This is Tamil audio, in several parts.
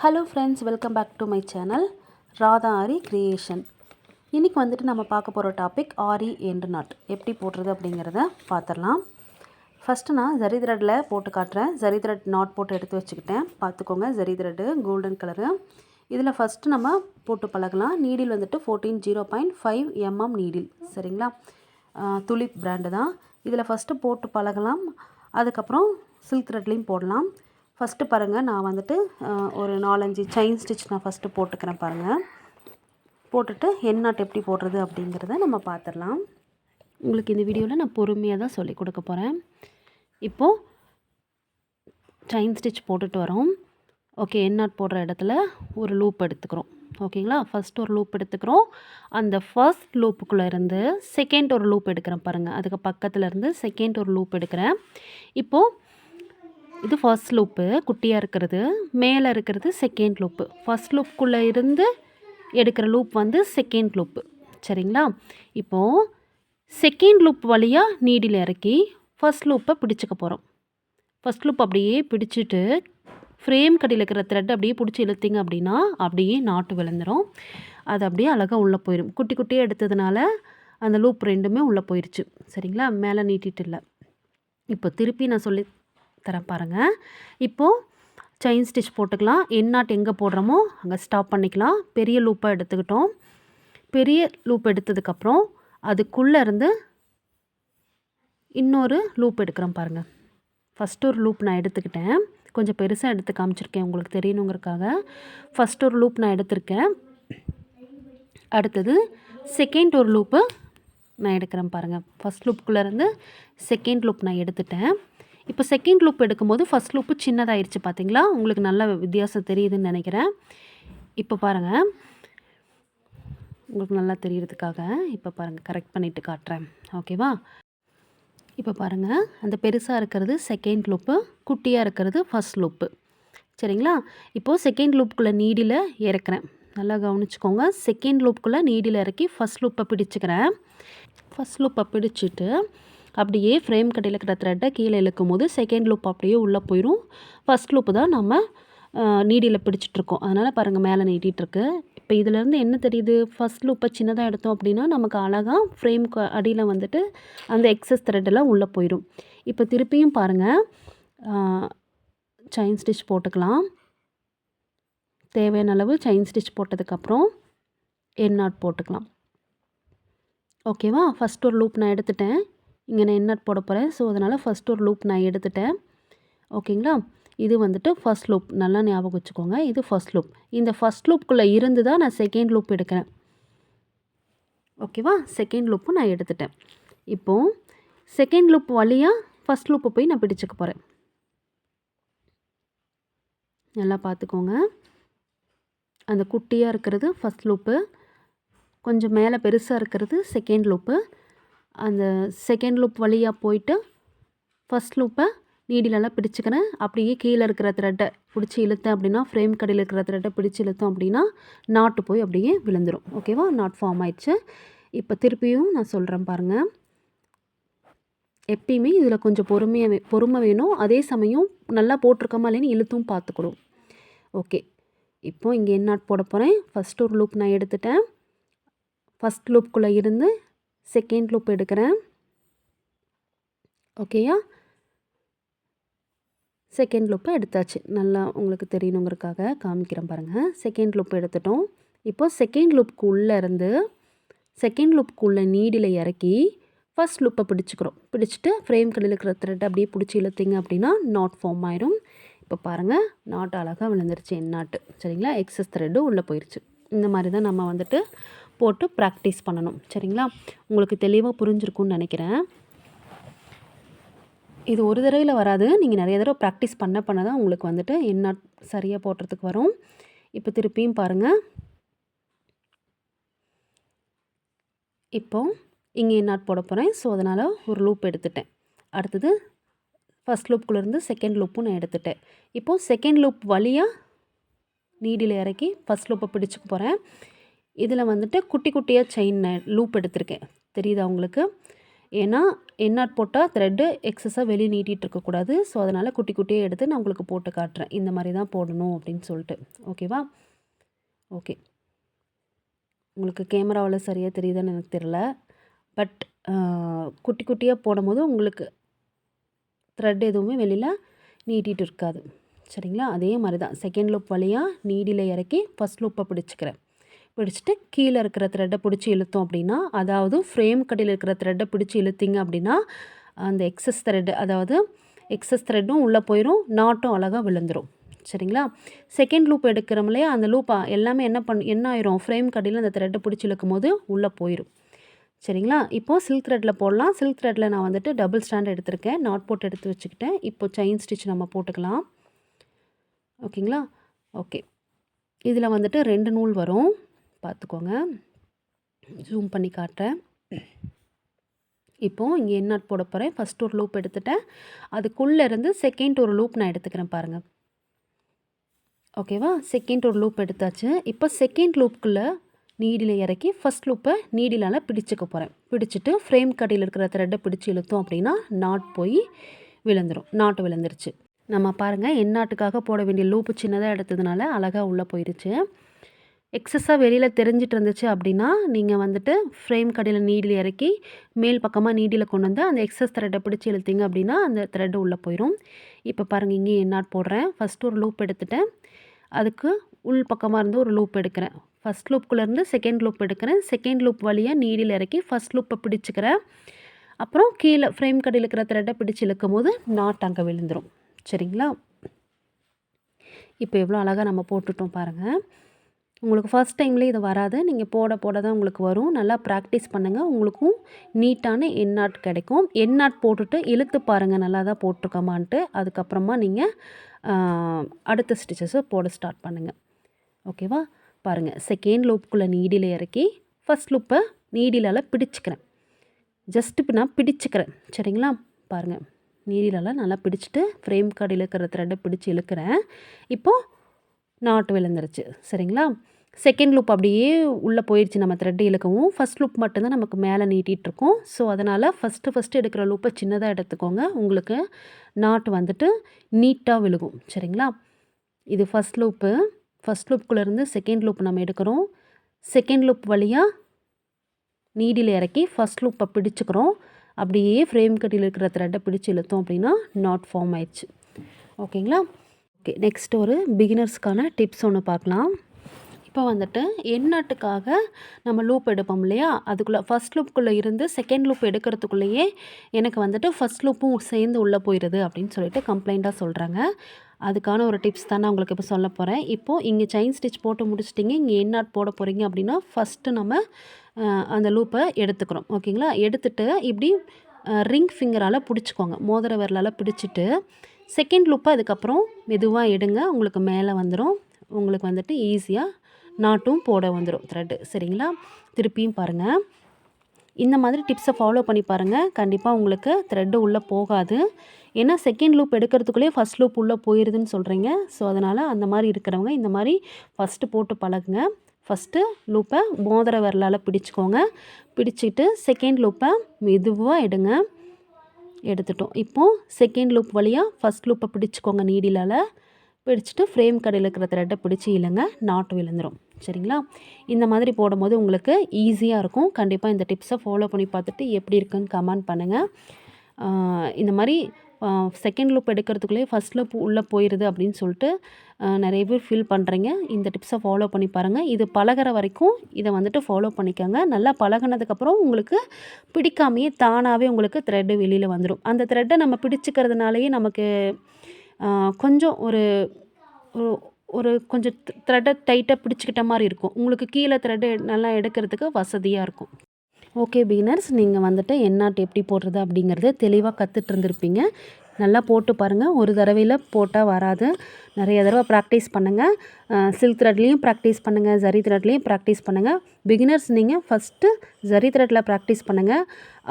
Hello friends, welcome back to my channel Radha Aari creation. இன்றைக்கி வந்துட்டு நம்ம பார்க்க போகிற டாபிக் ஆரி எண்ட் நாட் எப்படி போடுறது அப்படிங்கிறத பார்த்துடலாம். ஃபஸ்ட்டு நான் ஜரி த்ரெட்டில் போட்டு காட்டுறேன். ஜரி த்ரெட் நாட் போட்டு எடுத்து வச்சுக்கிட்டேன். பார்த்துக்கோங்க, ஜரி த்ரெட்டு கோல்டன் கலரு. இதில் ஃபஸ்ட்டு நம்ம போட்டு பழகலாம். நீடில் வந்துட்டு 14.0.5 mm நீடில், சரிங்களா? துலிப் பிராண்டு தான். இதில் ஃபஸ்ட்டு போட்டு பழகலாம். அதுக்கப்புறம் சில்க் த்ரெட்லேயும் போடலாம். ஃபஸ்ட்டு பாருங்கள், நான் வந்துட்டு ஒரு 4-5 செயின் ஸ்டிச் நான் ஃபஸ்ட்டு போட்டுக்கிறேன் பாருங்கள். போட்டுட்டு எண்ட் நாட் எப்படி போடுறது அப்படிங்கிறத நம்ம பார்த்துடலாம். உங்களுக்கு இந்த வீடியோவில் நான் பொறுமையாக தான் சொல்லி கொடுக்க போகிறேன். இப்போது செயின் ஸ்டிச் போட்டுட்டு வரோம். ஓகே, எண்ட் நாட் போடுற இடத்துல ஒரு லூப் எடுத்துக்கிறோம். ஓகேங்களா? ஃபஸ்ட் ஒரு லூப் எடுத்துக்கிறோம். அந்த ஃபர்ஸ்ட் லூப்புக்குள்ளே இருந்து செகண்ட் ஒரு லூப் எடுக்கிறேன் பாருங்கள். அதுக்கு பக்கத்தில் இருந்து செகண்ட் ஒரு லூப் எடுக்கிறேன். இப்போது இது ஃபர்ஸ்ட் லூப்பு குட்டியாக இருக்கிறது, மேலே இருக்கிறது செகண்ட் லூப்பு. ஃபர்ஸ்ட் லூப்புக்குள்ளே இருந்து எடுக்கிற லூப் வந்து செகண்ட் லூப்பு, சரிங்களா? இப்போது செகண்ட் லூப் வழியாக நீடில் இறக்கி ஃபர்ஸ்ட் லூப்பை பிடிச்சிக்க போகிறோம். ஃபர்ஸ்ட் லூப் அப்படியே பிடிச்சிட்டு ஃப்ரேம் கடியில் இருக்கிற த்ரெட் அப்படியே பிடிச்சி இழுத்திங்க அப்படின்னா அப்படியே நாட்டு விழுந்துடும். அது அப்படியே அழகாக உள்ளே போயிடும். குட்டி குட்டியாக எடுத்ததுனால அந்த லூப் ரெண்டுமே உள்ளே போயிடுச்சு, சரிங்களா? மேலே நீட்டிட்டு இல்லை. இப்போ திருப்பி நான் சொல்லி தரேன் பாருங்கள். இப்போது செயின் ஸ்டிச் போட்டுக்கலாம். எண்ட் நாட் எங்கே போடுறோமோ அங்கே ஸ்டாப் பண்ணிக்கலாம். பெரிய லூப்பாக எடுத்துக்கிட்டோம். பெரிய லூப் எடுத்ததுக்கப்புறம் அதுக்குள்ளே இருந்து இன்னொரு லூப் எடுக்கிறோம் பாருங்கள். ஃபஸ்ட்டு ஒரு லூப் நான் எடுத்துக்கிட்டேன். கொஞ்சம் பெருசாக எடுத்து காமிச்சிருக்கேன் உங்களுக்கு தெரியணுங்கிறதுக்காக. ஃபஸ்ட்டு ஒரு லூப் நான் எடுத்திருக்கேன். அடுத்தது செகண்ட் ஒரு லூப்பு நான் எடுக்கிறேன் பாருங்கள். ஃபஸ்ட் லூப்புக்குள்ளேருந்து செகண்ட் லூப் நான் எடுத்துட்டேன். இப்போ செகண்ட் லூப் எடுக்கும்போது ஃபஸ்ட் லூப்பு சின்னதாகிடுச்சு, பார்த்தீங்களா? உங்களுக்கு நல்ல வித்தியாசம் தெரியுதுன்னு நினைக்கிறேன். இப்போ பாருங்கள், உங்களுக்கு நல்லா தெரியுறதுக்காக இப்போ பாருங்கள் கரெக்ட் பண்ணிவிட்டு காட்டுறேன். ஓகேவா? இப்போ பாருங்கள், அந்த பெருசாக இருக்கிறது செகண்ட் லூப்பு, குட்டியாக இருக்கிறது ஃபஸ்ட் லூப்பு, சரிங்களா? இப்போது செகண்ட் லூப்புக்குள்ளே நீடில் இறக்குறேன். நல்லா கவனிச்சுக்கோங்க. செகண்ட் லூப்புக்குள்ளே நீடில் இறக்கி ஃபஸ்ட் லூப்பை பிடிச்சிக்கிறேன். ஃபஸ்ட் லூப்பை பிடிச்சிட்டு அப்படியே ஃப்ரேம் கடையில் இருக்கிற த்ரெட்டை கீழே இழுக்கும் போது செகண்ட் லூப் அப்படியே உள்ளே போயிடும். ஃபஸ்ட் லூப்பு தான் நம்ம நீடியில் பிடிச்சிட்ருக்கோம். அதனால் பாருங்கள், மேலே நீட்டிகிட்ருக்கு. இப்போ இதிலேருந்து என்ன தெரியுது? ஃபஸ்ட் லூப்பை சின்னதாக எடுத்தோம் அப்படின்னா நமக்கு அழகாக ஃப்ரேம் அடியில் வந்துட்டு அந்த எக்ஸஸ் த்ரெட்டெல்லாம் உள்ளே போயிடும். இப்போ திருப்பியும் பாருங்கள், செயின் ஸ்டிச் போட்டுக்கலாம். தேவையான அளவு செயின் ஸ்டிச் போட்டதுக்கப்புறம் எண்ட் நாட் போட்டுக்கலாம். ஓகேவா? ஃபஸ்ட் ஒரு லூப் நான் எடுத்துட்டேன். இங்கே நான் எண்ட் நாட் போட போகிறேன். ஸோ அதனால் ஃபஸ்ட் ஒரு லூப் நான் எடுத்துட்டேன். ஓகேங்களா? இது வந்துட்டு ஃபஸ்ட் லூப், நல்லா ஞாபகம் வச்சுக்கோங்க. இது ஃபஸ்ட் லூப். இந்த ஃபஸ்ட் லூப்புக்குள்ளே இருந்து தான் நான் செகண்ட் லூப் எடுக்கிறேன். ஓகேவா? செகண்ட் லூப்பு நான் எடுத்துட்டேன். இப்போது செகண்ட் லூப் வழியாக ஃபஸ்ட் லூப்பை போய் நான் பிடிச்சிக்க போகிறேன். நல்லா பார்த்துக்கோங்க. அந்த குட்டியாக இருக்கிறது ஃபஸ்ட் லூப்பு, கொஞ்சம் மேலே பெருசாக இருக்கிறது செகண்ட் லூப்பு. அந்த செகண்ட் லூப் வழியாக போயிட்டு ஃபஸ்ட் லூப்பை நீடிலெல்லாம் பிடிச்சிக்கிறேன். அப்படியே கீழே இருக்கிற த்ரெட்டை பிடிச்சி இழுத்தேன் அப்படின்னா, ஃப்ரேம் கடையில் இருக்கிற த்ரெட்டை பிடிச்சி இழுத்தோம் அப்படின்னா நாட்டு போய் அப்படியே விழுந்துடும். ஓகேவா? நாட் ஃபார்ம் ஆயிடுச்சு. இப்போ திருப்பியும் நான் சொல்கிறேன் பாருங்கள். எப்பயுமே இதில் கொஞ்சம் பொறுமை வேணும். அதே சமயம் நல்லா போட்டிருக்கோமா இல்லைன்னு இழுத்தும் பார்த்துக்கணும். ஓகே, இப்போது இங்கே எண்ட் நாட் போட போகிறேன். ஃபஸ்ட் ஒரு லூப் நான் எடுத்துட்டேன். ஃபஸ்ட் லூப்புக்குள்ளே இருந்து செகண்ட் லூப் எடுக்கிறேன். ஓகேயா? செகண்ட் லூப்பை எடுத்தாச்சு. நல்லா உங்களுக்கு தெரியணுங்கிறதுக்காக காமிக்கிறேன் பாருங்கள். செகண்ட் லூப் எடுத்துட்டோம். இப்போது செகண்ட் லூப்புக்கு உள்ளே இருந்து செகண்ட் லூப்புக்குள்ளே நீடில் இறக்கி ஃபஸ்ட் லூப்பை பிடிச்சிக்கிறோம். பிடிச்சிட்டு ஃப்ரேம் கடையில் இருக்கிற த்ரெட் அப்படியே பிடிச்சி இழுத்திங்க அப்படின்னா நாட் ஃபார்ம் ஆயிடும். இப்போ பாருங்கள், நாட் அழகாக விழுந்துருச்சு எண்ட் நாட்டு, சரிங்களா? எக்ஸஸ் த்ரெட்டு உள்ளே போயிடுச்சு. இந்த மாதிரி தான் நம்ம வந்துட்டு போட்டு ப்ராக்டிஸ் பண்ணணும், சரிங்களா? உங்களுக்கு தெளிவாக புரிஞ்சிருக்கும்னு நினைக்கிறேன். இது ஒரு தடவையில் வராது. நீங்கள் நிறைய தடவை ப்ராக்டிஸ் பண்ண தான் உங்களுக்கு வந்துட்டு எண்ட் நாட் சரியாக போடுறதுக்கு வரும். இப்போ திருப்பியும் பாருங்கள். இப்போது இங்கே எண்ட் நாட் போட போகிறேன். ஸோ அதனால் ஒரு லூப் எடுத்துட்டேன். அடுத்தது ஃபஸ்ட் லூப்புக்குள்ளேருந்து செகண்ட் லூப்பும் நான் எடுத்துட்டேன். இப்போது செகண்ட் லூப் வழியாக நீடில் இறக்கி ஃபஸ்ட் லூப்பை பிடிச்சிக்க போகிறேன். இதில் வந்துட்டு குட்டி குட்டியாக செயின் லூப் எடுத்திருக்கேன், தெரியுதா உங்களுக்கு? ஏன்னா எண்ணாட் போட்டால் த்ரெட்டு எக்ஸஸாக வெளியே நீட்டிகிட்டு இருக்கக்கூடாது. ஸோ அதனால் குட்டி குட்டியாக எடுத்து நான் உங்களுக்கு போட்டு காட்டுறேன். இந்த மாதிரி தான் போடணும் அப்படின்னு சொல்லிட்டு. ஓகேவா? ஓகே. உங்களுக்கு கேமராவில் சரியாக தெரியுதான்னு எனக்கு தெரியல. பட் குட்டி குட்டியாக போடும்போது உங்களுக்கு த்ரெட் எதுவுமே வெளியில் நீட்டிகிட்டு இருக்காது. சரிங்களா? அதே மாதிரி தான் செகண்ட் லூப் வழியாக நீடியில் இறக்கி ஃபஸ்ட் லூப்பை பிடிச்சிக்கிறேன். பிடிச்சிட்டு கீழே இருக்கிற த்ரெட்டை பிடிச்சி இழுத்தோம் அப்படின்னா, அதாவது ஃப்ரேம் கடையில் இருக்கிற த்ரெட்டை பிடிச்சி இழுத்திங்க அப்படின்னா அந்த எக்ஸஸ் த்ரெட்டு, அதாவது எக்ஸஸ் த்ரெட்டும் உள்ளே போயிடும், நாட்டும் அழகாக விழுந்துடும். சரிங்களா? செகண்ட் லூப் எடுக்கிறோம் இல்லையா, அந்த லூப் எல்லாமே என்ன ஆயிரும், ஃப்ரேம் கடையில் அந்த த்ரெட்டை பிடிச்சி இழுக்கும் போது உள்ளே போயிடும். சரிங்களா? இப்போது சில்க் த்ரெட்டில் போடலாம். சில்க் த்ரெட்டில் நான் வந்துட்டு டபுள் ஸ்டாண்ட் எடுத்திருக்கேன், நாட் போட்டு எடுத்து வச்சுக்கிட்டேன். இப்போ செயின் ஸ்டிச் நம்ம போட்டுக்கலாம். ஓகேங்களா? ஓகே. இதில் வந்துட்டு 2 நூல் வரும், பார்த்துக்கோங்க. ஜூம் பண்ணி காட்டுறேன். இப்போது இங்கே எண்ணாட் போட போகிறேன். ஃபஸ்ட் ஒரு லூப் எடுத்துட்டேன், அதுக்குள்ளே இருந்து செகண்ட் ஒரு லூப் நான் எடுத்துக்கிறேன் பாருங்கள். ஓகேவா? செகண்ட் ஒரு லூப் எடுத்தாச்சு. இப்போ செகண்ட் லூப்புக்குள்ளே நீடியில் இறக்கி ஃபஸ்ட் லூப்பை நீடிலால் பிடிச்சிக்க போகிறேன். பிடிச்சிட்டு ஃப்ரேம் கடையில் இருக்கிற த்ரெட்டை பிடிச்சி இழுத்தோம் அப்படின்னா நாட் போய் விழுந்துடும். நாட்டு விழுந்துருச்சு. நம்ம பாருங்கள், எண்ணாட்டுக்காக போட வேண்டிய லூப்பு சின்னதாக எடுத்ததுனால அழகாக உள்ளே போயிடுச்சு. எக்ஸஸாக வெளியில் தெரிஞ்சிட்டு இருந்துச்சு அப்படின்னா நீங்கள் வந்துட்டு ஃப்ரேம் கடையில் நீடில் இறக்கி மேல் பக்கமாக நீடில் கொண்டு வந்து அந்த எக்ஸஸ் த்ரெட்டை பிடிச்சி இழுத்திங்க அப்படின்னா அந்த த்ரெட்டு உள்ளே போயிடும். இப்போ பாருங்கள், இங்கே எண்ணாட் போடுறேன். ஃபஸ்ட்டு ஒரு லூப் எடுத்துட்டேன், அதுக்கு உள் பக்கமாக இருந்து ஒரு லூப் எடுக்கிறேன். ஃபஸ்ட் லூப்புக்குள்ளேருந்து செகண்ட் லூப் எடுக்கிறேன். செகண்ட் லூப் வழியாக நீடில் இறக்கி ஃபஸ்ட் லூப்பை பிடிச்சிக்கிறேன். அப்புறம் கீழே ஃப்ரேம் கடையில் இருக்கிற த்ரெட்டை பிடிச்சி இழுக்கும் போது நாட் அங்கே விழுந்துடும். சரிங்களா? இப்போ எவ்வளோ அழகாக நம்ம போட்டுட்டோம் பாருங்கள். உங்களுக்கு ஃபஸ்ட் டைம்லேயே இது வராது, நீங்கள் போட போட தான் உங்களுக்கு வரும். நல்லா ப்ராக்டிஸ் பண்ணுங்கள், உங்களுக்கும் நீட்டான எண்ணாட் கிடைக்கும். எண்ணாட் போட்டுட்டு இழுத்து பாருங்கள் நல்லா தான் போட்டிருக்கோமான்ட்டு. அதுக்கப்புறமா நீங்கள் அடுத்த ஸ்டிச்சஸை போட ஸ்டார்ட் பண்ணுங்கள். ஓகேவா? பாருங்கள், செகண்ட் லூப்புக்குள்ளே நீடில் இறக்கி ஃபஸ்ட் லூப்பை நீடிலால் பிடிச்சிக்கிறேன். ஜஸ்ட் இப்போ நான் பிடிச்சிக்கிறேன். சரிங்களா? பாருங்கள், நீடிலால் நல்லா பிடிச்சிட்டு ஃப்ரேம் கடையில் இருக்கிற த்ரெட்டை பிடிச்சி இழுக்கிறேன். இப்போது நாட் விழுந்துருச்சு. சரிங்களா? செகண்ட் லூப் அப்படியே உள்ளே போயிடுச்சு. நம்ம த்ரெட்டு இழுக்கவும் ஃபஸ்ட் லூப் மட்டும்தான் நமக்கு மேலே நீட்டிகிட்ருக்கோம். ஸோ அதனால் ஃபஸ்ட்டு எடுக்கிற லூப்பை சின்னதாக எடுத்துக்கோங்க, உங்களுக்கு நாட் வந்துட்டு நீட்டாக விழுகும். சரிங்களா? இது ஃபஸ்ட் லூப்பு. ஃபஸ்ட் லூப்புக்குள்ளேருந்து செகண்ட் லூப் நம்ம எடுக்கிறோம். செகண்ட் லூப் வழியாக நீடில் இறக்கி ஃபஸ்ட் லூப்பை பிடிச்சிக்கிறோம். அப்படியே ஃப்ரேம் கட்டியில் இருக்கிற த்ரெட்டை பிடிச்சி இழுத்தோம் அப்படின்னா நாட் ஃபார்ம் ஆயிடுச்சு. ஓகேங்களா? ஓகே, நெக்ஸ்ட் ஒரு பிகினர்ஸ்க்கான டிப்ஸ் ஒன்று பார்க்கலாம். இப்போ வந்துட்டு எண்ணாட்டுக்காக நம்ம லூப் எடுப்போம் இல்லையா, அதுக்குள்ளே ஃபஸ்ட் லூப்புக்குள்ளே இருந்து செகண்ட் லூப் எடுக்கிறதுக்குள்ளேயே எனக்கு வந்துட்டு ஃபஸ்ட் லூப்பும் சேர்ந்து உள்ளே போயிடுது அப்படின்னு சொல்லிட்டு கம்ப்ளைண்ட்டாக சொல்கிறாங்க. அதுக்கான ஒரு டிப்ஸ் தான் நான் உங்களுக்கு இப்போ சொல்ல போகிறேன். இப்போது இங்கே செயின் ஸ்டிச் போட்டு முடிச்சிட்டிங்க, இங்கே எண்ணாட் போட போகிறீங்க அப்படின்னா ஃபஸ்ட்டு நம்ம அந்த லூப்பை எடுத்துக்கிறோம். ஓகேங்களா? எடுத்துகிட்டு இப்படி ரிங் ஃபிங்கரால் பிடிச்சிக்கோங்க, மோதிர விரலால் பிடிச்சிட்டு செகண்ட் லூப்பை அதுக்கப்புறம் மெதுவாக எடுங்க. உங்களுக்கு மேலே வந்துடும், உங்களுக்கு வந்துட்டு ஈஸியாக நாட்டும் போட வந்துடும் த்ரெட்டு. சரிங்களா? திருப்பியும் பாருங்கள், இந்த மாதிரி டிப்ஸை ஃபாலோ பண்ணி பாருங்கள். கண்டிப்பாக உங்களுக்கு த்ரெட்டு உள்ளே போகாது. ஏன்னா செகண்ட் லூப் எடுக்கிறதுக்குள்ளேயே ஃபஸ்ட் லூப் உள்ளே போயிடுதுன்னு சொல்கிறீங்க. ஸோ அதனால் அந்த மாதிரி இருக்கிறவங்க இந்த மாதிரி ஃபஸ்ட்டு போட்டு பழகுங்க. ஃபஸ்ட்டு லூப்பை மோதிர விரலால் பிடிச்சிக்கோங்க. பிடிச்சிட்டு செகண்ட் லூப்பை மெதுவாக எடுங்க. எடுத்துட்டோம். இப்போது செகண்ட் லூப் வழியாக ஃபஸ்ட் லூப்பை பிடிச்சிக்கோங்க, நீடிலால் பிடிச்சிட்டு ஃப்ரேம் கடையில் இருக்கிற த்ரெட்டை பிடிச்சி இழுங்க, நாட் விழுந்துடும். சரிங்களா? இந்த மாதிரி போடும்போது உங்களுக்கு ஈஸியாக இருக்கும். கண்டிப்பாக இந்த டிப்ஸை ஃபாலோ பண்ணி பார்த்துட்டு எப்படி இருக்குன்னு கமெண்ட் பண்ணுங்கள். இந்த மாதிரி செகண்ட் லூப் எடுக்கிறதுக்குள்ளே ஃபஸ்ட் லூப் உள்ளே போயிடுது அப்படின்னு சொல்லிட்டு நிறைய பேர் ஃபீல் பண்ணுறீங்க. இந்த டிப்ஸை ஃபாலோ பண்ணி பாருங்கள். இது பழகிற வரைக்கும் இதை வந்துட்டு ஃபாலோ பண்ணிக்கோங்க. நல்லா பழகினதுக்கப்புறம் உங்களுக்கு பிடிக்காமையே தானாகவே உங்களுக்கு த்ரெட்டு வெளியில் வந்துடும். அந்த த்ரெட்டை நம்ம பிடிச்சிக்கிறதுனாலேயே நமக்கு கொஞ்சம் ஒரு கொஞ்சம் த்ரெட்டை டைட்டாக பிடிச்சிக்கிட்ட மாதிரி இருக்கும். உங்களுக்கு கீழே த்ரெட்டு நல்லா எடுக்கிறதுக்கு வசதியாக இருக்கும். ஓகே பிகினர்ஸ், நீங்கள் வந்துட்டு எண்ணாட் எப்படி போடுறது அப்படிங்கிறது தெளிவாக கற்றுட்டு இருந்திருப்பீங்க. நல்லா போட்டு பாருங்கள். ஒரு தடவையில் போட்டால் வராது, நிறைய தடவை ப்ராக்டிஸ் பண்ணுங்கள். சில்க் த்ரெட்லேயும் ப்ராக்டிஸ் பண்ணுங்கள், ஜரி த்ரெட்லேயும் ப்ராக்டிஸ் பண்ணுங்கள். பிகினர்ஸ் நீங்கள் ஃபஸ்ட்டு ஜரி த்ரெட்டில் ப்ராக்டிஸ் பண்ணுங்கள்.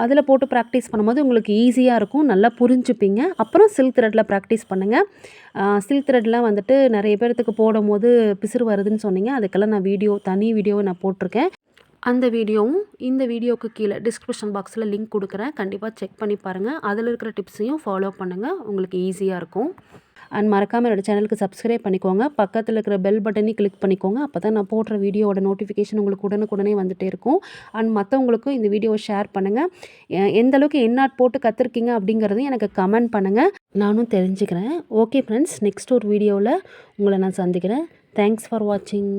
அதில் போட்டு ப்ராக்டிஸ் பண்ணும்போது உங்களுக்கு ஈஸியாக இருக்கும், நல்லா புரிஞ்சுப்பீங்க. அப்புறம் சில்க் த்ரெட்டில் ப்ராக்டிஸ் பண்ணுங்கள். சில்க் த்ரெட்லாம் வந்துட்டு நிறைய பேர்த்துக்கு போடும் போது பிசுறு வருதுன்னு சொன்னீங்க. அதுக்கெல்லாம் நான் தனி வீடியோ நான் போட்டிருக்கேன். அந்த வீடியோவும் இந்த வீடியோவுக்கு கீழே டிஸ்கிரிப்ஷன் பாக்ஸில் லிங்க் கொடுக்குறேன். கண்டிப்பாக செக் பண்ணி பாருங்கள். அதில் இருக்கிற டிப்ஸையும் ஃபாலோ பண்ணுங்கள். உங்களுக்கு ஈஸியாக இருக்கும். அண்ட் மறக்காமல் என்னோடய சேனலுக்கு சப்ஸ்கிரைப் பண்ணிக்கோங்க. பக்கத்தில் இருக்கிற பெல் பட்டனையும் கிளிக் பண்ணிக்கோங்க. அப்போ தான் நான் போடுற வீடியோவோட நோட்டிஃபிகேஷன் உங்களுக்கு உடனுக்குடனே வந்துகிட்டே இருக்கும். அண்ட் மற்றவங்களுக்கும் இந்த வீடியோவை ஷேர் பண்ணுங்கள். எந்த அளவுக்கு எந்நாட் போட்டு கற்றுருக்கீங்க அப்படிங்கிறதையும் எனக்கு கமெண்ட் பண்ணுங்கள். நானும் தெரிஞ்சுக்கிறேன். ஓகே ஃப்ரெண்ட்ஸ், நெக்ஸ்ட் ஒரு வீடியோவில் உங்களை நான் சந்திக்கிறேன். தேங்க்ஸ் ஃபார் வாட்சிங்.